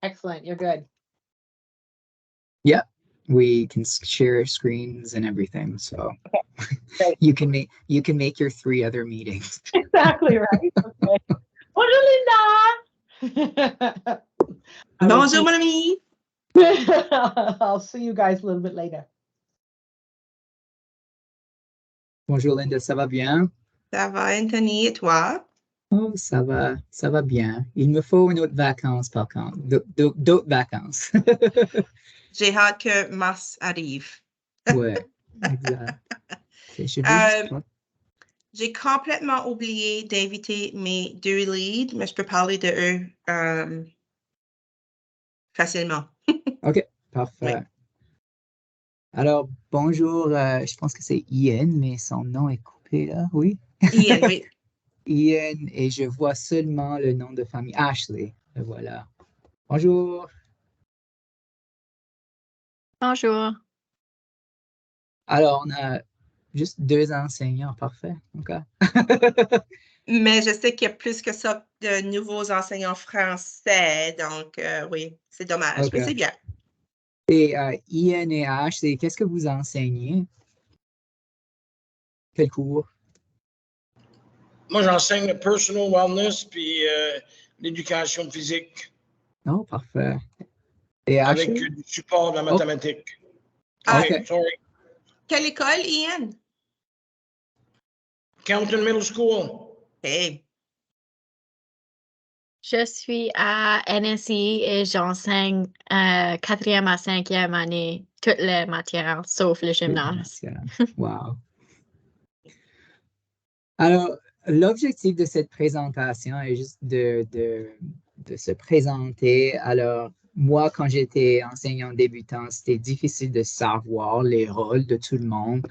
Excellent. You're good. Yeah, we can share screens and everything. So Great. you can make your 3 other meetings. Exactly right. Okay. Bonjour, Linda. Bonjour, mon ami. I'll see you guys a little bit later. Bonjour Linda, ça va bien? Ça va, Anthony, et toi? Oh, ça va bien. Il me faut une autre vacance par contre, d'autres vacances. J'ai hâte que mars arrive. Ouais, exact. Je veux J'ai complètement oublié d'inviter mes 2 leads, mais je peux parler de eux facilement. OK, parfait. Oui. Alors, bonjour, je pense que c'est Ian, mais son nom est coupé là, oui? Ian, oui. Ian, et je vois seulement le nom de famille Ashley. Et voilà. Bonjour. Bonjour. Alors, on a juste 2 enseignants, parfait. OK. Mais je sais qu'il y a plus que ça de nouveaux enseignants français, donc oui, c'est dommage, OK. mais c'est bien. Et Ian et Ashley, qu'est-ce que vous enseignez? Quel cours? Moi, j'enseigne le personal wellness puis l'éducation physique. Oh, parfait. Et avec Ashley? du support de la mathématique. OK. Sorry. Quelle école, Ian? Compton Middle School. Hey. Je suis à NSI et j'enseigne 4e à 5e année toutes les matières, sauf le gymnase. Wow. Alors, l'objectif de cette présentation est juste de se présenter. Alors, moi, quand j'étais enseignant débutant, c'était difficile de savoir les rôles de tout le monde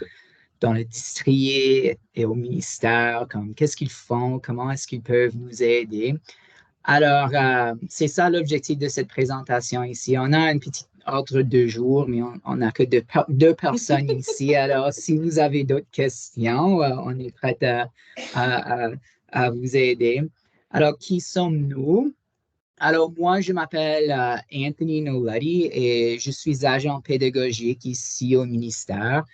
dans le district et au ministère, comme qu'est-ce qu'ils font, comment est-ce qu'ils peuvent nous aider. Alors, c'est ça l'objectif de cette présentation ici. On a une petite ordre de jour, mais on n'a que 2 personnes ici. Alors, si vous avez d'autres questions, on est prêt à vous aider. Alors, qui sommes-nous? Alors, moi, je m'appelle Anthony Noletti et je suis agent pédagogique ici au ministère.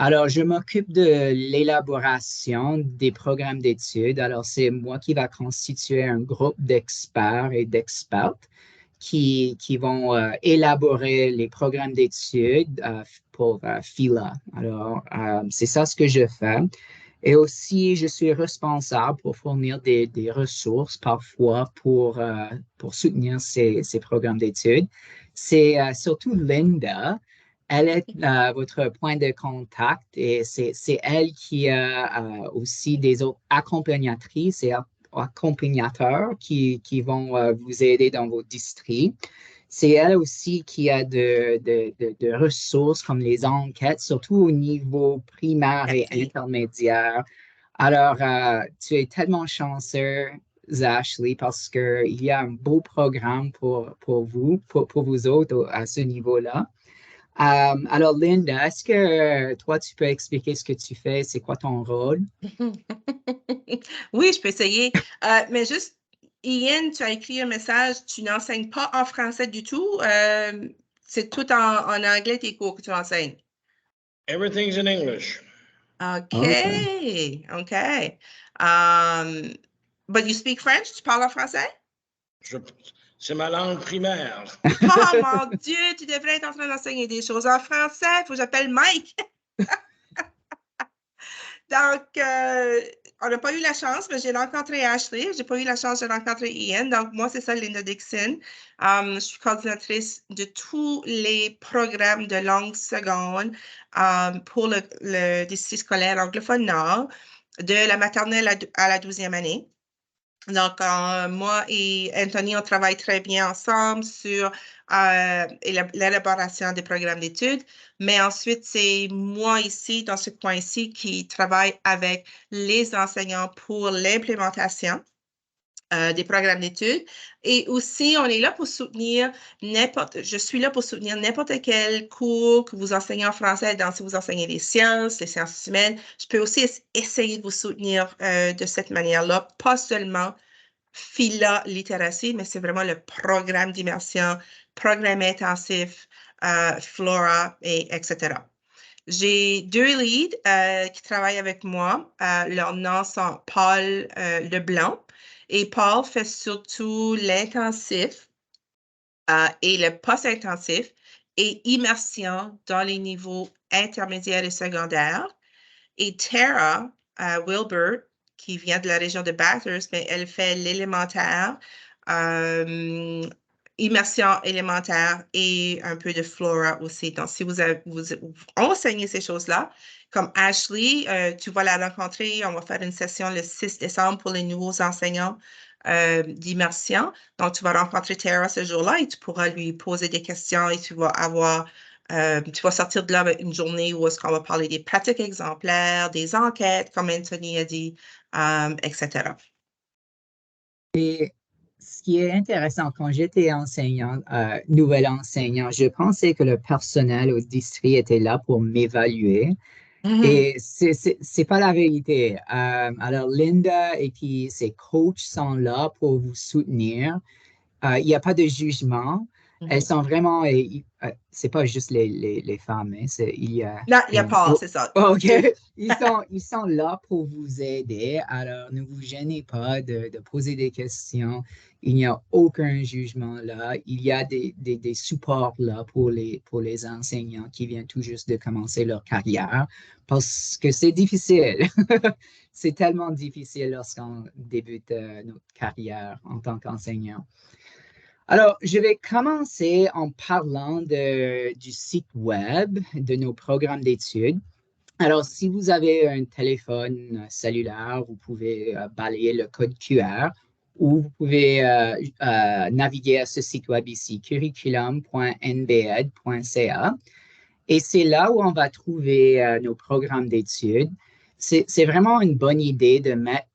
Alors, je m'occupe de l'élaboration des programmes d'études. Alors, c'est moi qui va constituer un groupe d'experts et d'expertes qui vont élaborer les programmes d'études pour FILA. Alors, c'est ça ce que je fais. Et aussi, je suis responsable pour fournir des ressources parfois pour soutenir ces programmes d'études. C'est surtout Linda. Elle est votre point de contact et c'est elle qui a aussi des autres accompagnatrices et accompagnateurs qui vont vous aider dans vos districts. C'est elle aussi qui a de ressources comme les enquêtes, surtout au niveau primaire et intermédiaire. Alors, tu es tellement chanceux, Ashley, parce qu'il y a un beau programme pour vous, pour vous autres à ce niveau-là. Alors, Linda, est-ce que toi, tu peux expliquer ce que tu fais? C'est quoi ton rôle? Oui, je peux essayer. Mais juste, Ian, tu as écrit un message, tu n'enseignes pas en français du tout. C'est tout en anglais tes cours que tu enseignes. Everything's in English. Okay. But you speak French? Tu parles en français? C'est ma langue primaire. Oh mon Dieu, tu devrais être en train d'enseigner des choses en français. Il faut que j'appelle Mike. Donc, on n'a pas eu la chance, mais j'ai rencontré Ashley. Je n'ai pas eu la chance de rencontrer Ian. Donc, moi, c'est ça, Linda Dixon. Je suis coordinatrice de tous les programmes de langue seconde pour le district scolaire anglophone nord, de la maternelle à la 12e année. Donc, moi et Anthony, on travaille très bien ensemble sur l'élaboration des programmes d'études. Mais ensuite, c'est moi ici, dans ce coin-ci, qui travaille avec les enseignants pour l'implémentation des programmes d'études. Et aussi, on est là pour soutenir je suis là pour soutenir n'importe quel cours que vous enseignez en français, si vous enseignez les sciences humaines. Je peux aussi essayer de vous soutenir de cette manière-là, pas seulement Phila Littératie, mais c'est vraiment le programme d'immersion, programme intensif, Flora, etc. J'ai 2 leads qui travaillent avec moi. Leurs noms sont Paul Leblanc. Et Paul fait surtout l'intensif et le post-intensif et immersion dans les niveaux intermédiaires et secondaires. Et Tara Wilbert, qui vient de la région de Bathurst, mais elle fait l'élémentaire, immersion élémentaire et un peu de Flora aussi. Donc, si vous enseignez ces choses-là, comme Ashley, tu vas la rencontrer. On va faire une session le 6 décembre pour les nouveaux enseignants d'immersion. Donc, tu vas rencontrer Tara ce jour-là et tu pourras lui poser des questions et tu vas sortir de là avec une journée où est-ce qu'on va parler des pratiques exemplaires, des enquêtes, comme Anthony a dit, etc. Et ce qui est intéressant, quand j'étais enseignant, nouvel enseignant, je pensais que le personnel au district était là pour m'évaluer. Et c'est pas la vérité. Alors, Linda et puis ses coachs sont là pour vous soutenir. Il n'y a pas de jugement. Elles sont vraiment, c'est pas juste les femmes, hein, il y a... Non, il y a Paul, c'est ça. OK. Ils sont là pour vous aider. Alors, ne vous gênez pas de poser des questions. Il n'y a aucun jugement là. Il y a des supports là pour les enseignants qui viennent tout juste de commencer leur carrière parce que c'est difficile. C'est tellement difficile lorsqu'on débute notre carrière en tant qu'enseignant. Alors, je vais commencer en parlant du site web de nos programmes d'études. Alors, si vous avez un téléphone cellulaire, vous pouvez balayer le code QR ou vous pouvez naviguer à ce site web ici, curriculum.nbed.ca. Et c'est là où on va trouver nos programmes d'études. C'est vraiment une bonne idée de mettre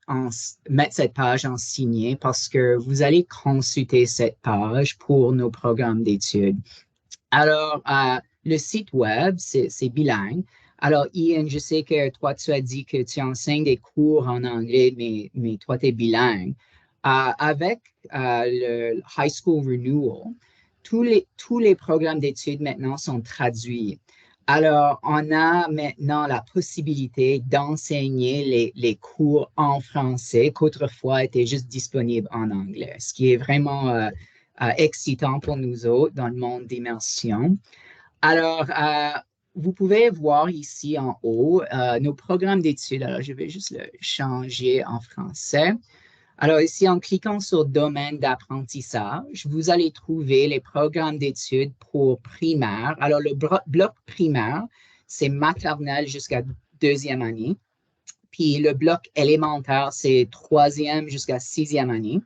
cette page en signé parce que vous allez consulter cette page pour nos programmes d'études. Alors, le site web, c'est bilingue. Alors, Ian, je sais que toi, tu as dit que tu enseignes des cours en anglais, mais toi, tu es bilingue. Avec le High School Renewal, tous les programmes d'études maintenant sont traduits. Alors, on a maintenant la possibilité d'enseigner les cours en français qu'autrefois étaient juste disponibles en anglais, ce qui est vraiment excitant pour nous autres dans le monde d'immersion. Alors, vous pouvez voir ici en haut nos programmes d'études. Alors, je vais juste le changer en français. Alors, ici, en cliquant sur Domaine d'apprentissage, vous allez trouver les programmes d'études pour primaire. Alors, le bloc primaire, c'est maternelle jusqu'à 2e année. Puis, le bloc élémentaire, c'est 3e jusqu'à 6e année.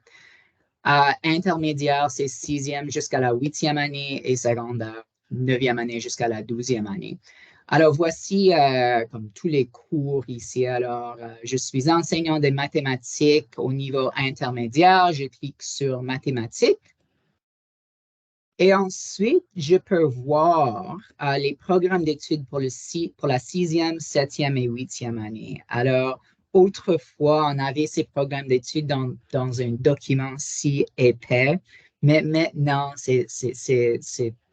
Intermédiaire, c'est 6e jusqu'à la 8e année et secondaire, 9e année jusqu'à la 12e année. Alors, voici comme tous les cours ici. Alors, je suis enseignant de mathématiques au niveau intermédiaire. Je clique sur mathématiques. Et ensuite, je peux voir les programmes d'études pour la 6e, 7e et 8e année. Alors, autrefois, on avait ces programmes d'études dans un document si épais, mais maintenant, c'est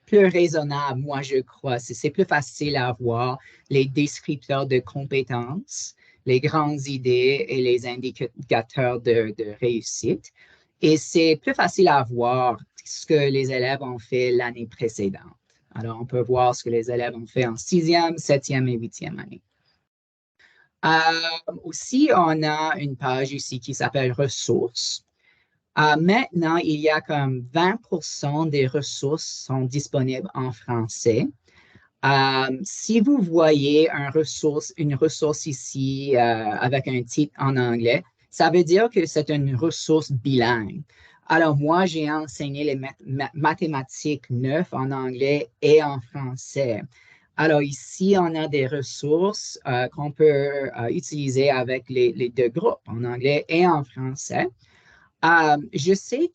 plus raisonnable, moi, je crois. C'est plus facile à voir les descripteurs de compétences, les grandes idées et les indicateurs de réussite. Et c'est plus facile à voir ce que les élèves ont fait l'année précédente. Alors, on peut voir ce que les élèves ont fait en 6e, 7e et 8e année. Aussi, on a une page ici qui s'appelle « Ressources ». Maintenant, il y a comme 20% des ressources sont disponibles en français. Si vous voyez une ressource ici avec un titre en anglais, ça veut dire que c'est une ressource bilingue. Alors, moi, j'ai enseigné les mathématiques 9 en anglais et en français. Alors, ici, on a des ressources qu'on peut utiliser avec les deux groupes, en anglais et en français. Je sais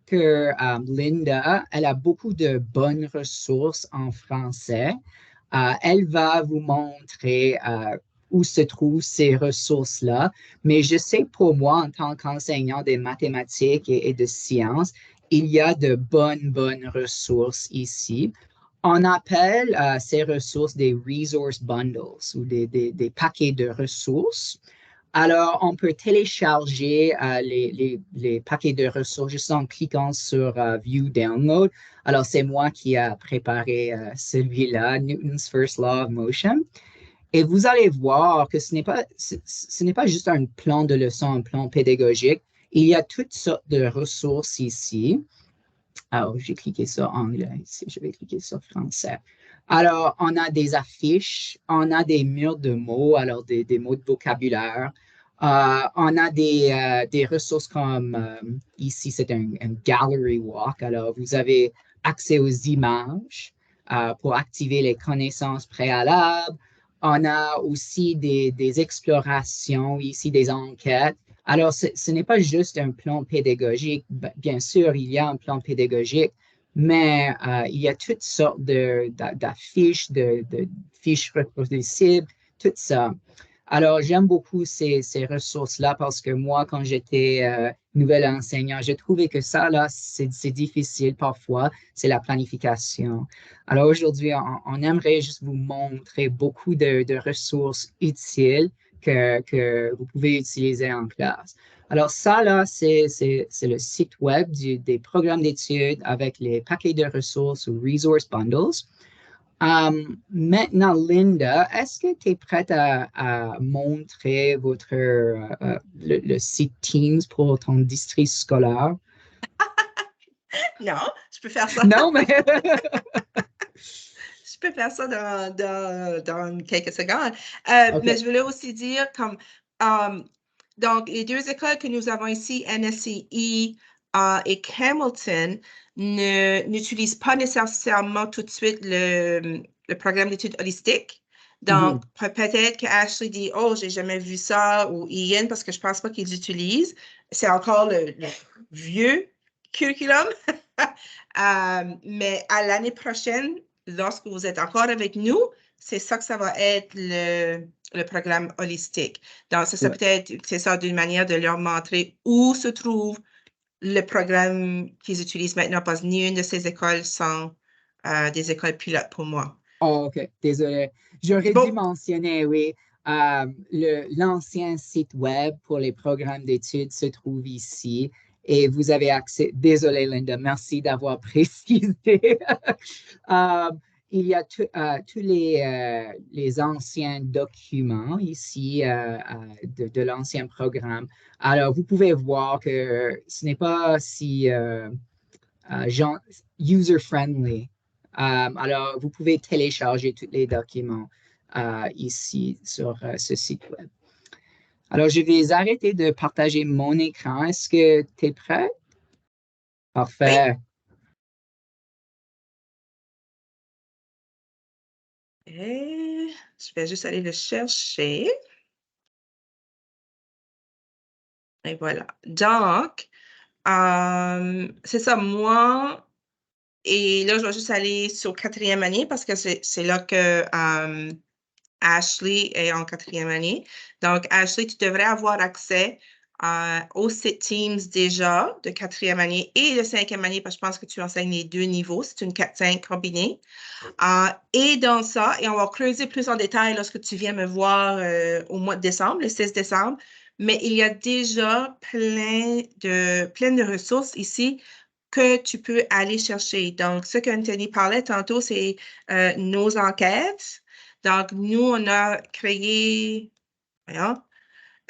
que Linda, elle a beaucoup de bonnes ressources en français. Elle va vous montrer où se trouvent ces ressources-là. Mais je sais pour moi, en tant qu'enseignant des mathématiques et de sciences, il y a de bonnes ressources ici. On appelle ces ressources des resource bundles ou des paquets de ressources. Alors, on peut télécharger les paquets de ressources juste en cliquant sur View Download. Alors, c'est moi qui ai préparé celui-là, Newton's First Law of Motion. Et vous allez voir que ce n'est pas juste un plan de leçon, un plan pédagogique. Il y a toutes sortes de ressources ici. Alors, j'ai cliqué sur anglais ici, je vais cliquer sur français. Alors, on a des affiches, on a des murs de mots, alors des mots de vocabulaire. On a des ressources comme ici, c'est un gallery walk. Alors, vous avez accès aux images pour activer les connaissances préalables. On a aussi des explorations ici, des enquêtes. Alors, ce n'est pas juste un plan pédagogique. Bien sûr, il y a un plan pédagogique, mais il y a toutes sortes d'affiches, de fiches reproducibles, tout ça. Alors, j'aime beaucoup ces ressources-là parce que moi, quand j'étais nouvel enseignant, j'ai trouvé que ça, là, c'est difficile parfois, c'est la planification. Alors, aujourd'hui, on aimerait juste vous montrer beaucoup de ressources utiles que vous pouvez utiliser en classe. Alors ça, là, c'est le site web des programmes d'études avec les paquets de ressources ou resource bundles. Maintenant, Linda, est-ce que tu es prête à montrer le site Teams pour ton district scolaire? Non, je peux faire ça. Non, mais... Je peux faire ça dans quelques secondes. OK. Mais je voulais aussi dire comme donc les deux écoles que nous avons ici, NSCE et Hamilton, n'utilisent pas nécessairement tout de suite le programme d'études holistiques. Donc, peut-être que Ashley dit, oh, j'ai jamais vu ça, ou Ian, parce que je pense pas qu'ils utilisent. C'est encore le vieux curriculum. Mais à l'année prochaine, lorsque vous êtes encore avec nous, c'est ça que ça va être le programme holistique. Donc, ça peut-être, c'est ça d'une manière de leur montrer où se trouve le programme qu'ils utilisent maintenant, parce que ni une de ces écoles sont des écoles pilotes pour moi. Oh, OK, désolé. J'aurais dû mentionner, oui, l'ancien site web pour les programmes d'études se trouve ici et vous avez accès. Désolé, Linda, merci d'avoir précisé. Il y a tous les anciens documents ici de l'ancien programme. Alors, vous pouvez voir que ce n'est pas si user-friendly. Alors, vous pouvez télécharger tous les documents ici sur ce site web. Alors, je vais arrêter de partager mon écran. Est-ce que tu es prêt? Parfait. Et je vais juste aller le chercher. Et voilà. Donc, c'est ça, moi. Et là, je vais juste aller sur 4e année parce que c'est là que Ashley est en 4e année. Donc, Ashley, tu devrais avoir accès au site Teams déjà de 4e année et de 5e année parce que je pense que tu enseignes les deux niveaux. C'est une 4-5 combinée. Et dans ça, et on va creuser plus en détail lorsque tu viens me voir au mois de décembre, le 6 décembre. Mais il y a déjà plein de ressources ici que tu peux aller chercher. Donc, ce qu'Anthony parlait tantôt, c'est nos enquêtes. Donc, nous, on a créé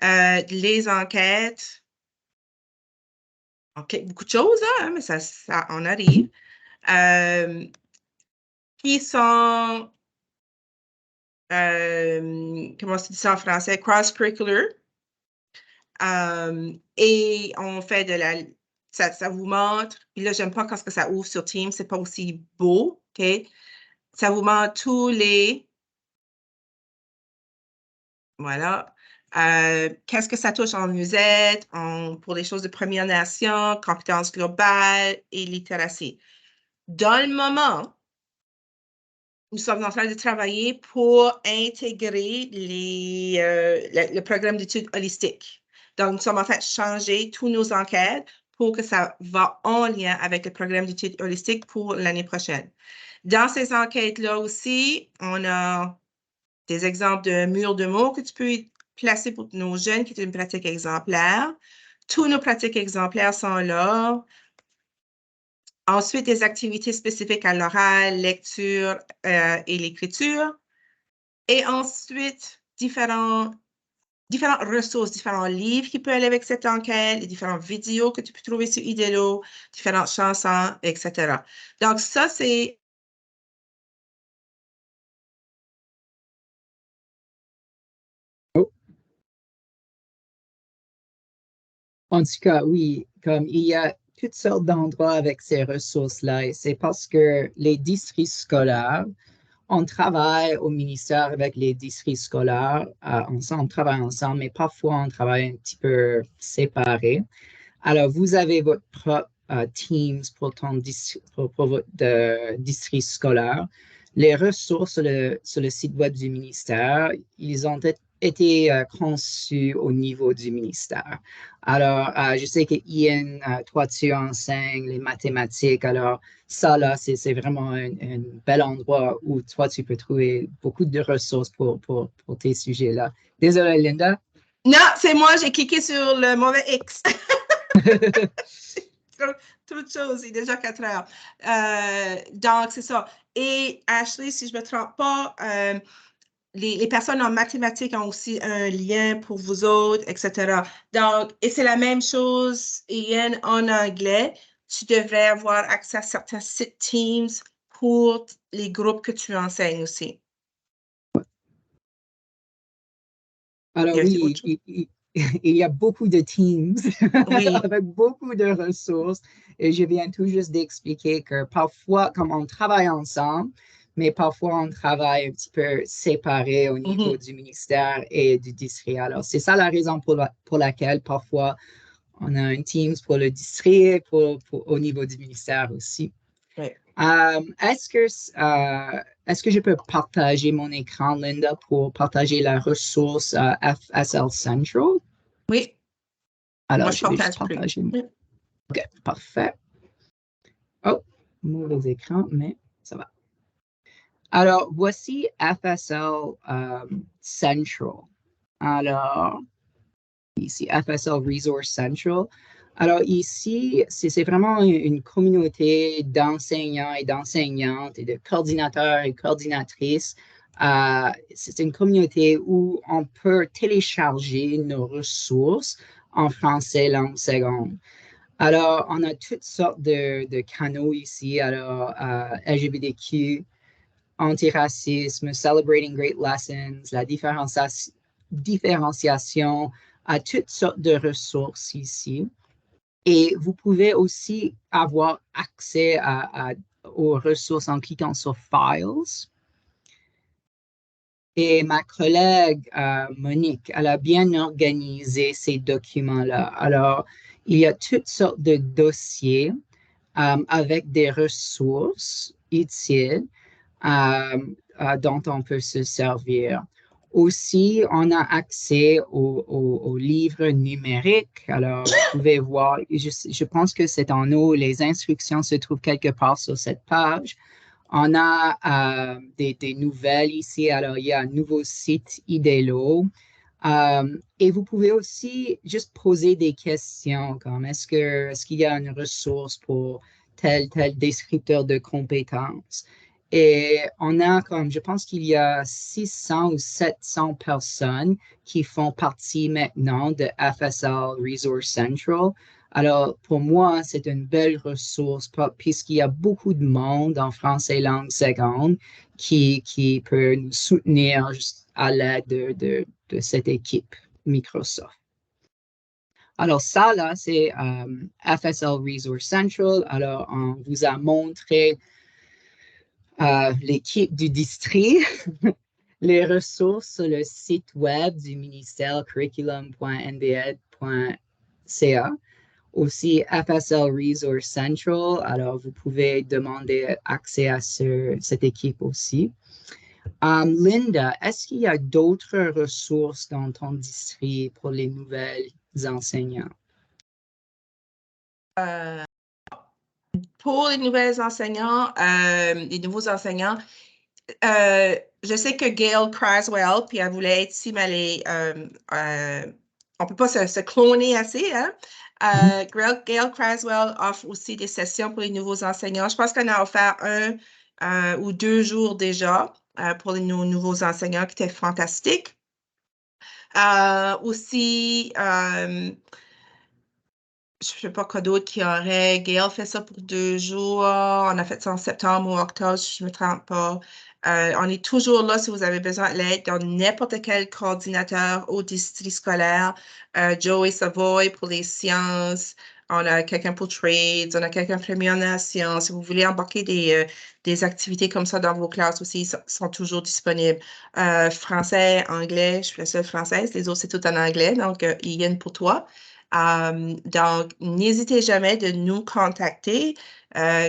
les enquêtes. OK, beaucoup de choses, hein, mais ça on arrive. Qui sont, comment se dit ça en français? Cross-curricular. Et on fait de la... Ça vous montre. Et là, j'aime pas quand ça ouvre sur Teams, c'est pas aussi beau, OK? Ça vous montre tous les... Voilà. Qu'est-ce que ça touche en musette, pour les choses de Première Nation, compétences globales et littératie. Dans le moment, nous sommes en train de travailler pour intégrer le programme d'études holistiques. Donc, nous sommes en train de changer toutes nos enquêtes pour que ça va en lien avec le programme d'études holistiques pour l'année prochaine. Dans ces enquêtes-là aussi, on a des exemples de murs de mots que tu peux placer pour nos jeunes, qui est une pratique exemplaire. Tous nos pratiques exemplaires sont là. Ensuite, des activités spécifiques à l'oral, lecture et l'écriture. Et ensuite, différentes ressources, différents livres qui peuvent aller avec cette enquête, les différentes vidéos que tu peux trouver sur Idelo, différentes chansons, etc. Donc, ça, c'est... En tout cas, oui, comme il y a toutes sortes d'endroits avec ces ressources-là, et c'est parce que les districts scolaires, on travaille au ministère avec les districts scolaires, ensemble, on travaille ensemble, mais parfois on travaille un petit peu séparés. Alors, vous avez votre propre Teams pour votre district scolaire. Les ressources sur le site web du ministère, ils ont été conçus au niveau du ministère. Alors, je sais que Ian, toi, tu enseignes les mathématiques. Alors, ça, là, c'est vraiment un bel endroit où toi, tu peux trouver beaucoup de ressources pour tes sujets-là. Désolée, Linda. Non, c'est moi, j'ai cliqué sur le mauvais X. Trop de choses, il est déjà 4 heures. Donc, c'est ça. Et Ashley, si je ne me trompe pas, les personnes en mathématiques ont aussi un lien pour vous autres, etc. Donc, et c'est la même chose, Ian, en anglais. Tu devrais avoir accès à certains sites Teams pour les groupes que tu enseignes aussi. Alors oui, il y a beaucoup de Teams avec beaucoup de ressources et je viens tout juste d'expliquer que parfois, comme on travaille ensemble, mais parfois on travaille un petit peu séparé au niveau du ministère et du district. Alors, c'est ça la raison pour laquelle parfois on a un Teams pour le district et au niveau du ministère aussi. Oui. Est-ce que je peux partager mon écran, Linda, pour partager la ressource FSL Central? Oui. Alors, moi, je vais juste partager. OK, parfait. Oh, mauvais écran, mais ça va. Alors, voici FSL Central. Alors, ici, FSL Resource Central. Alors ici, c'est vraiment une communauté d'enseignants et d'enseignantes et de coordinateurs et coordinatrices. C'est une communauté où on peut télécharger nos ressources en français langue seconde. Alors, on a toutes sortes de canaux ici. Alors, LGBTQ, antiracisme, Celebrating Great Lessons, la différenciation, à toutes sortes de ressources ici. Et vous pouvez aussi avoir accès aux ressources en cliquant sur Files. Et ma collègue Monique, elle a bien organisé ces documents-là. Alors, il y a toutes sortes de dossiers avec des ressources utiles dont on peut se servir. Aussi, on a accès aux livres numériques. Alors, vous pouvez voir, je pense que c'est en haut, les instructions se trouvent quelque part sur cette page. On a des nouvelles ici. Alors, il y a un nouveau site Idelo. Et vous pouvez aussi juste poser des questions comme est-ce qu'il y a une ressource pour tel descripteur de compétences? Et on a je pense qu'il y a 600 ou 700 personnes qui font partie maintenant de FSL Resource Central. Alors, pour moi, c'est une belle ressource puisqu'il y a beaucoup de monde en français langue seconde qui peut nous soutenir à l'aide de cette équipe Microsoft. Alors, ça, là, c'est FSL Resource Central. Alors, on vous a montré l'équipe du district, les ressources sur le site web du ministère curriculum.nbed.ca. aussi FSL Resource Central. Alors, vous pouvez demander accès à cette équipe aussi. Linda, est-ce qu'il y a d'autres ressources dans ton district pour les nouvelles enseignants? Pour les nouveaux enseignants, je sais que Gail Craswell, puis elle voulait être ici, mais on ne peut pas se cloner assez, hein? Gail Craswell offre aussi des sessions pour les nouveaux enseignants. Je pense qu'on a offert 1 ou 2 jours déjà pour nos nouveaux enseignants qui étaient fantastiques. Aussi, je ne sais pas quoi d'autre qu'il y aurait. Gail fait ça pour 2 jours. On a fait ça en septembre ou octobre, si je ne me trompe pas. On est toujours là si vous avez besoin d'aide dans n'importe quel coordinateur au district scolaire. Joey Savoy pour les sciences. On a quelqu'un pour trades. On a quelqu'un pour Première Nation. Si vous voulez embarquer des activités comme ça dans vos classes aussi, ils sont toujours disponibles. Français, anglais, je suis la seule française. Les autres, c'est tout en anglais. Donc, Ian pour toi. Donc, n'hésitez jamais de nous contacter.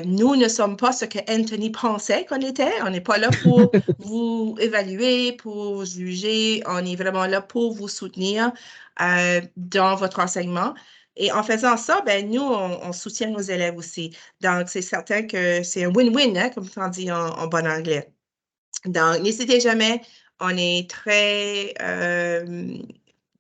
Nous ne sommes pas ce que Anthony pensait qu'on était. On n'est pas là pour vous évaluer, pour juger. On est vraiment là pour vous soutenir dans votre enseignement. Et en faisant ça, ben, nous, on soutient nos élèves aussi. Donc, c'est certain que c'est un win-win, hein, comme on dit en bon anglais. Donc, n'hésitez jamais. On est très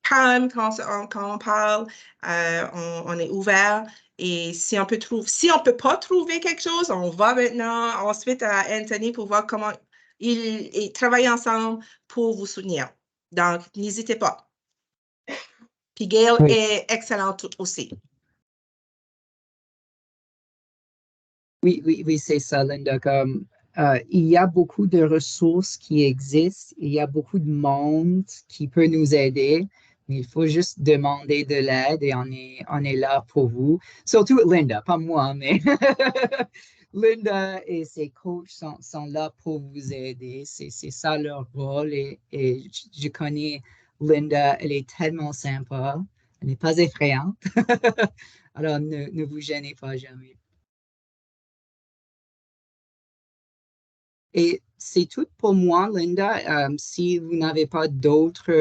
calme quand on parle, on est ouvert. Et si on peut pas trouver quelque chose, on va maintenant ensuite à Anthony pour voir comment ils travaillent ensemble pour vous soutenir. Donc, n'hésitez pas. Puis Gail est excellente aussi. Oui, c'est ça, Linda. Comme, il y a beaucoup de ressources qui existent, il y a beaucoup de monde qui peut nous aider. Il faut juste demander de l'aide et on est là pour vous. Surtout Linda, pas moi, mais Linda et ses coachs sont là pour vous aider. C'est ça leur rôle et je connais Linda, elle est tellement sympa, elle n'est pas effrayante. Alors, ne vous gênez pas jamais. Et c'est tout pour moi, Linda. Si vous n'avez pas d'autres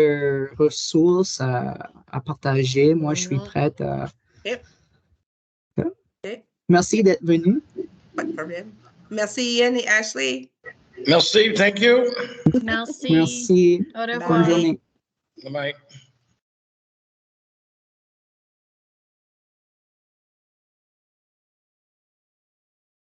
ressources à partager, moi, je suis prête à... Merci d'être venu. Pas de problème. Merci, Ian et Ashley. Merci, thank you. Merci. Merci. Au revoir. Bonne journée. Bye-bye.